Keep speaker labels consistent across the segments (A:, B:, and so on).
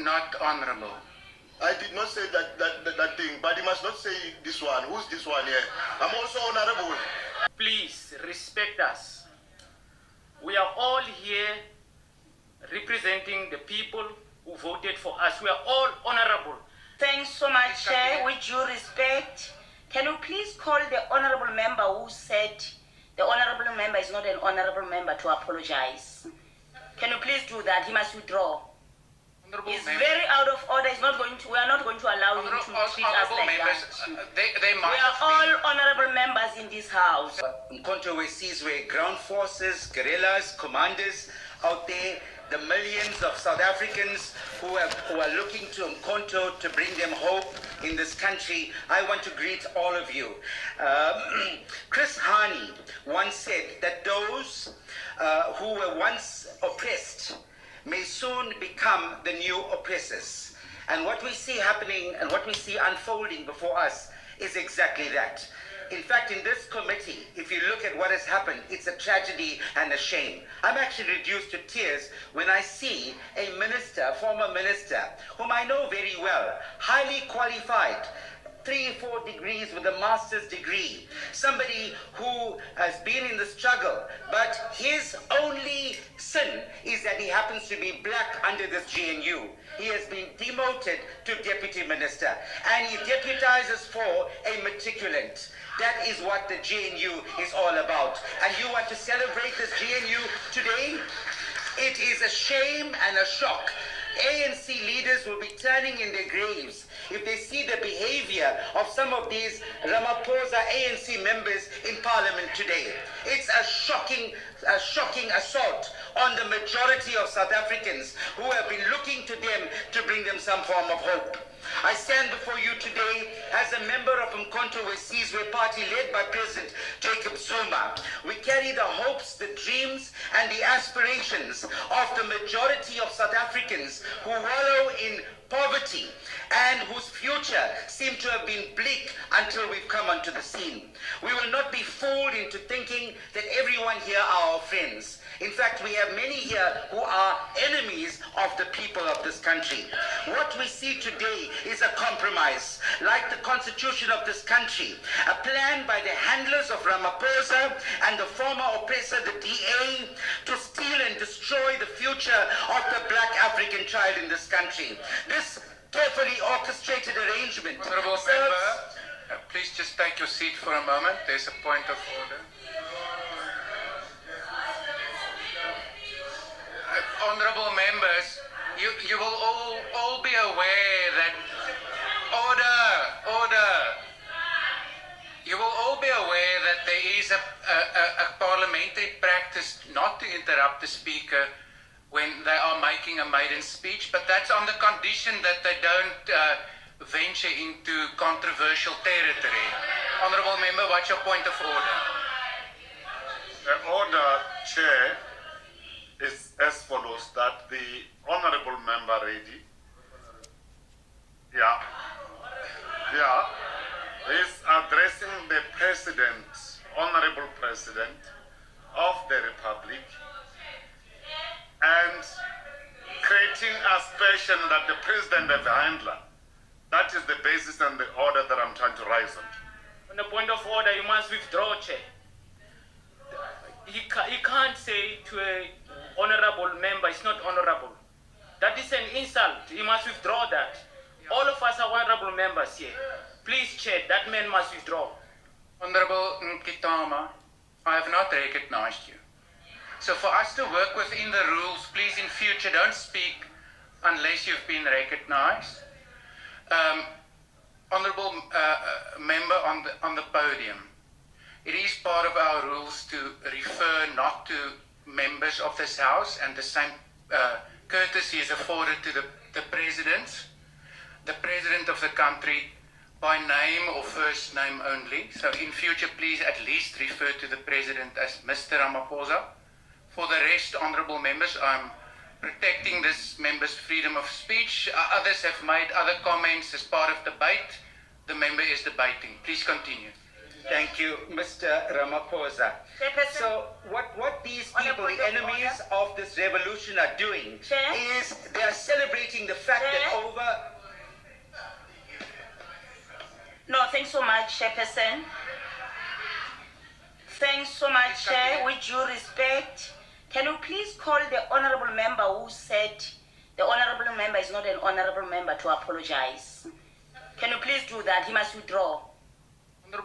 A: not honorable.
B: I did not say that thing, but you must not say this one. Who's this one here? I'm also honorable.
C: Please respect us. We are all here representing the people who voted for us. We are all honorable.
D: Thanks so much, Chair. With due respect, can you please call the honorable member who said the honorable member is not an honorable member to apologize? Can you please do that? He must withdraw. He's very out of order. We are not going to allow him to treat us like that.
A: We
D: are all honorable members in this house.
E: Mkhonto Wesizwe, ground forces, guerrillas, commanders out there, the millions of South Africans who are looking to Mkhonto to bring them hope in this country. I want to greet all of you. Chris Hani once said that those who were once oppressed may soon become the new oppressors. And what we see happening and what we see unfolding before us is exactly that. In fact, in this committee, if you look at what has happened, it's a tragedy and a shame. I'm actually reduced to tears when I see a minister, a former minister, whom I know very well, highly qualified, 3-4 degrees with a master's degree, somebody who has been in the struggle, but his only sin is that he happens to be black under this GNU. He has been demoted to deputy minister, and he deputizes for a matriculant. That is what the GNU is all about. And you want to celebrate this GNU today? It is a shame and a shock. ANC leaders will be turning in their graves if they see the behavior of some of these Ramaphosa ANC members in Parliament today. It's a shocking assault on the majority of South Africans who have been looking to them to bring them some form of hope. I stand before you today as a member of Mkhonto Wesizwe party led by President Jacob Zuma. We carry the hopes, the dreams, and the aspirations of the majority of South Africans who wallow in poverty and whose future seem to have been bleak until we've come onto the scene. We will not be fooled into thinking that everyone here are our friends. In fact, we have many here who are enemies of the people of this country. What we see today is a compromise, like the constitution of this country, a plan by the handlers of Ramaphosa and the former oppressor, the DA, to steal and destroy the future of the black African child in this country. This carefully orchestrated arrangement.
A: Honorable member, please just take your seat for a moment. There's a point of order. Honorable members, you will all be aware that order. You will all be aware that there is a parliamentary practice not to interrupt the speaker when they are making a maiden speech, but that's on the condition that they don't venture into controversial territory. Honorable member, what's your point of order?
F: The order, Chair, is as follows, that the honorable member ready, is addressing the President, Honorable President of the Republic, and creating aspiration that the President have a handler. That is the basis and the order that I'm trying to rise on.
C: On the point of order, you must withdraw, Chair. He can't say to a honorable member, it's not honorable. That is an insult. He must withdraw that. All of us are honorable members here. Please, Chair, that man must withdraw.
A: Honorable Nkitama, I have not recognized you. So for us to work within the rules, please in future don't speak unless you've been recognized. Honorable member on the podium, it is part of our rules to refer not to members of this House, and the same courtesy is afforded to the President of the country, by name or first name only. So in future, please at least refer to the President as Mr. Ramaphosa. For the rest, honorable members, I'm protecting this member's freedom of speech. Others have made other comments as part of debate. The member is debating. Please continue.
E: Thank you, Mr. Ramaphosa. So what these people, the enemies of this revolution, are doing is they are celebrating the fact that
D: so much, Chairperson. Thanks so much, Chair. With due respect, can you please call the honourable member who said the honourable member is not an honourable member to apologise? Can you please do that? He must withdraw.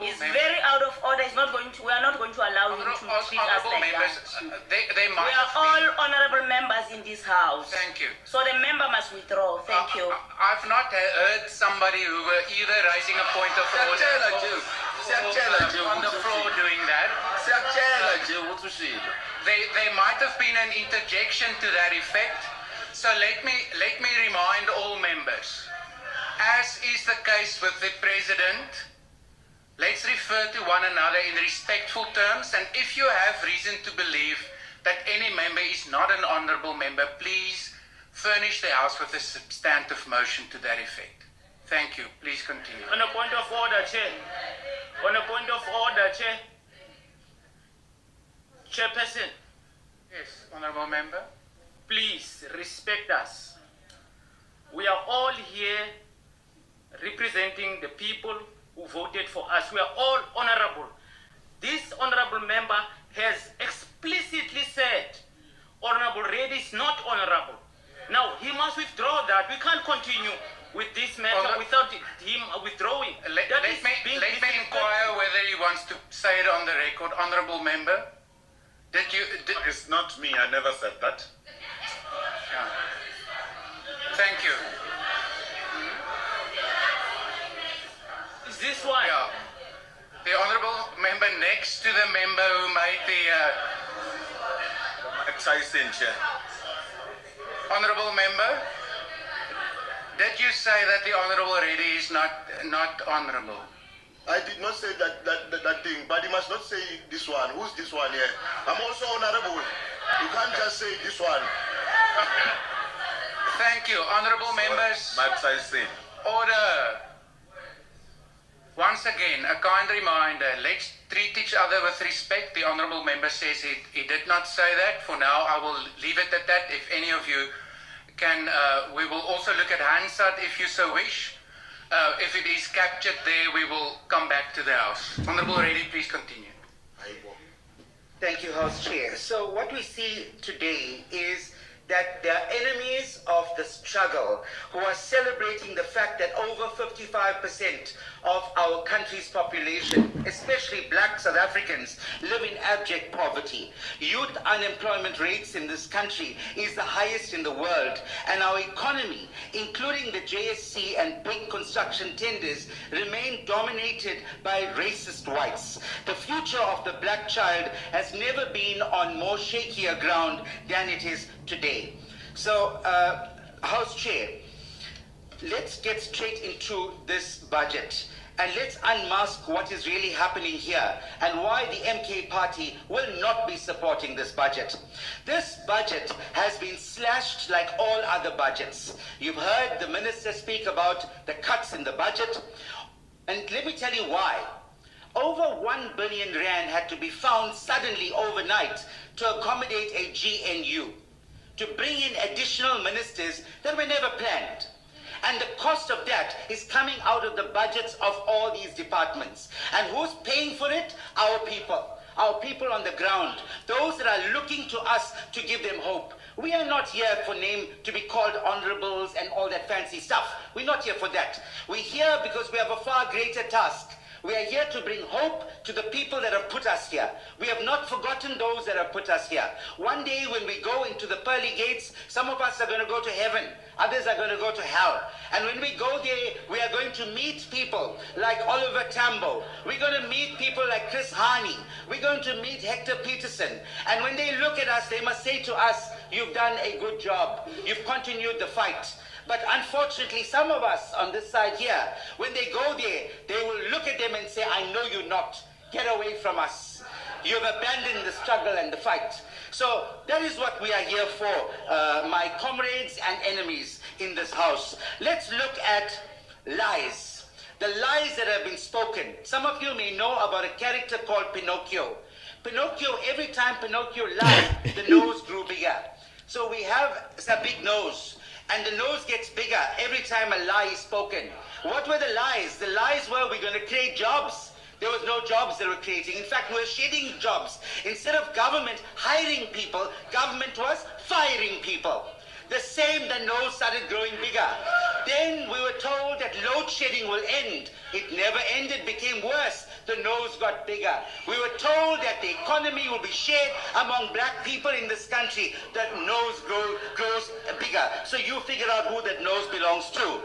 D: He's very out of order. We are not going to allow him to treat us like
A: members,
D: that.
A: we
D: are all honourable members in this house.
A: Thank you.
D: So the member must withdraw. Thank you.
A: I've not heard somebody who were either raising a point of order or on the floor doing that. There might have been an interjection to that effect. So let me remind all members, as is the case with the President, let's refer to one another in respectful terms, and if you have reason to believe that any member is not an honourable member, please furnish the House with a substantive motion to that effect. Thank you. Please continue.
C: On a point of order, Chair. On a point of order, Chair. Chairperson.
A: Yes, honourable member.
C: Please respect us. We are all here representing the people who voted for us. We are all honourable. This honourable member has explicitly said Honourable Reddy is not honourable. Now, he must withdraw that. We can't continue with this matter without him withdrawing.
A: Let me inquire whether he wants to say it on the record. Honourable member,
F: It's not me. I never said that.
A: Thank you.
C: Is this why?
A: Yeah. The honourable member next to the member who made the... Honourable member, did you say that the Honourable Reddy is not honourable?
B: I did not say that thing, but you must not say this one. Who's this one here? I'm also honourable. You can't just say this one.
A: Thank you. Honourable members, order. Once again, a kind reminder, let's treat each other with respect. The honourable member says he did not say that. For now, I will leave it at that. If any of you can, we will also look at Hansard if you so wish. If it is captured there, we will come back to the House. Honourable Reddy, please continue.
E: Thank you, House Chair. So what we see today is that there are enemies of the struggle who are celebrating the fact that over 55% of our country's population, especially black South Africans, live in abject poverty. Youth unemployment rates in this country is the highest in the world, and our economy, including the JSC and big construction tenders, remain dominated by racist whites. The future of the black child has never been on more shakier ground than it is today. So, House Chair, let's get straight into this budget and let's unmask what is really happening here and why the MK party will not be supporting this budget. This budget has been slashed like all other budgets. You've heard the minister speak about the cuts in the budget, and let me tell you why. Over 1 billion rand had to be found suddenly overnight to accommodate a GNU, to bring in additional ministers that were never planned. And the cost of that is coming out of the budgets of all these departments. And who's paying for it? Our people on the ground, those that are looking to us to give them hope. We are not here for name to be called honorables and all that fancy stuff. We're not here for that. We're here because we have a far greater task. We are here to bring hope to the people that have put us here. We have not forgotten those that have put us here. One day when we go into the pearly gates, some of us are going to go to heaven. Others are going to go to hell. And when we go there, we are going to meet people like Oliver Tambo. We're going to meet people like Chris Hani. We're going to meet Hector Peterson. And when they look at us, they must say to us, you've done a good job. You've continued the fight. But unfortunately, some of us on this side here, when they go there, they will look at them and say, I know you not. Get away from us. You've abandoned the struggle and the fight. So that is what we are here for, my comrades and enemies in this house. Let's look at lies. The lies that have been spoken. Some of you may know about a character called Pinocchio. Pinocchio, every time Pinocchio lied, the nose grew bigger. So we have a big nose. And the nose gets bigger every time a lie is spoken. What were the lies? The lies were we're going to create jobs. There was no jobs they were creating. In fact, we were shedding jobs. Instead of government hiring people, government was firing people. The same, the nose started growing bigger. Then we were told that load shedding will end. It never ended, became worse. The nose got bigger. We were told that the economy will be shared among black people in this country. That nose grows bigger. So you figure out who that nose belongs to.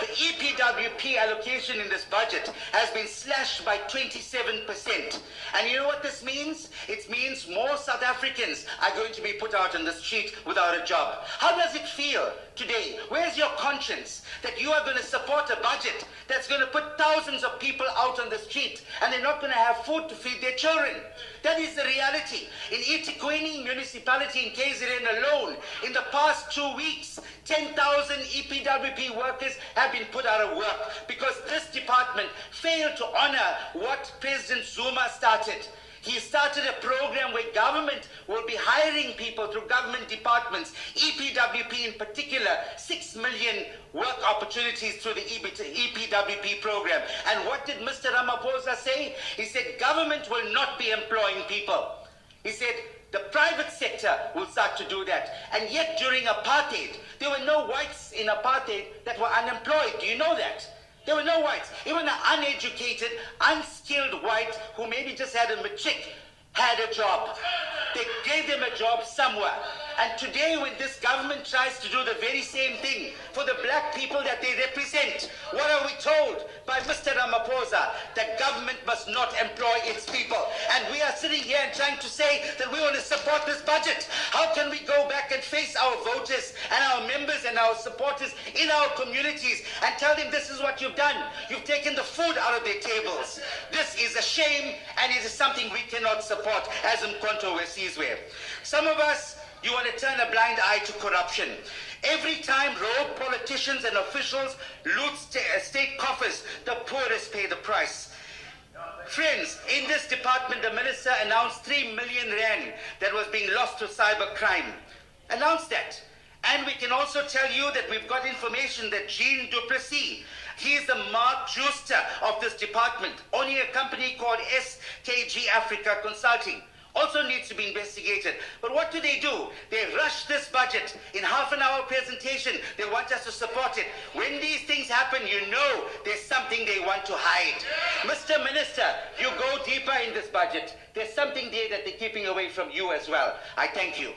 E: The EPWP allocation in this budget has been slashed by 27%. And you know what this means? It means more South Africans are going to be put out on the street without a job. How does it feel today? Where's your conscience that you are going to support a budget that's going to put thousands of people out on the street and they're not going to have food to feed their children? That is the reality. In eThekwini municipality in KZN alone, in the past 2 weeks, 10,000 EPWP workers have been put out of work because this department failed to honor what President Zuma started. He started a program where government will be hiring people through government departments, EPWP in particular, 6 million work opportunities through the EPWP program. And what did Mr. Ramaphosa say? He said government will not be employing people. He said the private sector will start to do that. And yet during apartheid, there were no whites in apartheid that were unemployed. Do you know that? There were no whites. Even an uneducated, unskilled white who maybe just had a matric had a job. They gave them a job somewhere. And today when this government tries to do the very same thing for the black people that they represent, what are we told by Mr. Ramaphosa? That government must not employ its people. And we are sitting here and trying to say that we want to support this budget. How can we go back and face our voters and our members and our supporters in our communities and tell them this is what you've done? You've taken the food out of their tables. This is a shame, and it is something we cannot support as Mkhonto Wesizwe. Some of us, you want to turn a blind eye to corruption. Every time rogue politicians and officials loot state coffers, the poorest pay the price. Friends, in this department, the minister announced 3 million rand that was being lost to cybercrime. Announced that. And we can also tell you that we've got information that Jean du Plessis, he is the Mark Juster of this department, owning a company called SKG Africa Consulting. Also needs to be investigated. But what do? They rush this budget. In half an hour presentation, they want us to support it. When these things happen, you know there's something they want to hide. Mr. Minister, you go deeper in this budget. There's something there that they're keeping away from you as well. I thank you.